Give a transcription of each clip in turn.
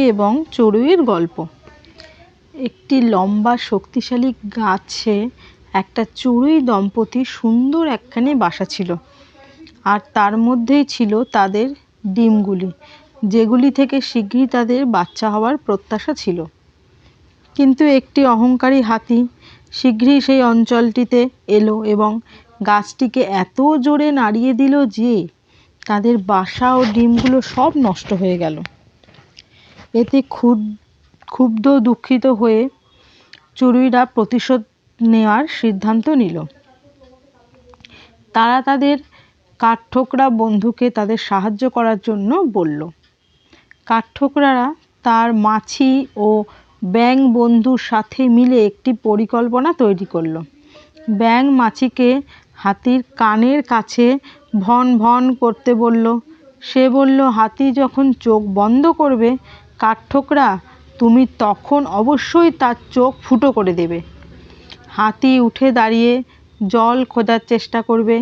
এবং চড়ুইয়ের গল্প। একটি লম্বা শক্তিশালী গাছে একটা চড়ুই দম্পতির সুন্দর একখানি বাসা ছিল, আর তার মধ্যেই ছিল তাদের ডিমগুলি, যেগুলি থেকে শীঘ্রই তাদের বাচ্চা হওয়ার প্রত্যাশা ছিল। কিন্তু একটি অহংকারী হাতি শীঘ্রই সেই অঞ্চলটিতে এলো এবং গাছটিকে এত জোরে নাড়িয়ে দিল যে তাদের বাসা ও ডিমগুলো সব নষ্ট হয়ে গেল। এতে ক্ষুব্ধ দুঃখিত হয়ে চড়ুইরা প্রতিশোধ নেওয়ার সিদ্ধান্ত নিল। তারা তাদের কাঠঠোকরা বন্ধুকে তাদের সাহায্য করার জন্য বলল। কাঠঠোকরারা তার মাছি ও ব্যাঙ বন্ধুর সাথে মিলে একটি পরিকল্পনা তৈরি করলো। ব্যাঙ মাছিকে হাতির কানের কাছে ভন ভন করতে বলল। সে বলল, হাতি যখন চোখ বন্ধ করবে কাঠঠোকরা, তুমি তখন অবশ্যই তার চোখ ফুটো করে দেবে। হাতি উঠে দাঁড়িয়ে জল খোঁজার চেষ্টা করবে।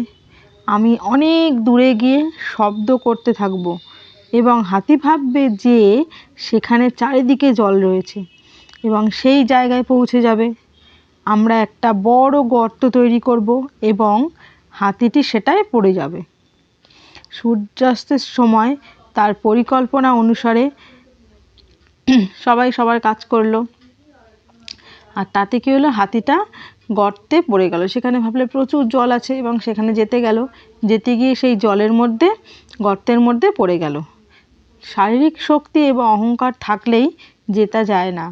আমি অনেক দূরে গিয়ে শব্দ করতে থাকব এবং হাতি ভাববে যে সেখানে চারিদিকে জল রয়েছে এবং সেই জায়গায় পৌঁছে যাবে। আমরা একটা বড় গর্ত তৈরি করব এবং হাতিটি সেটায় পড়ে যাবে। সূর্যাস্তের সময় তার পরিকল্পনা অনুসারে সবাই সবার কাজ করলো। আর তাতে কি হলো, হাতিটা গর্তে পড়ে গেল। সেখানে ভাবলে প্রচুর জল আছে এবং সেখানে যেতে গিয়ে সেই জলের মধ্যে গর্তের মধ্যে পড়ে গেল। শারীরিক শক্তি এবং অহংকার থাকলেই জেতা যায় না,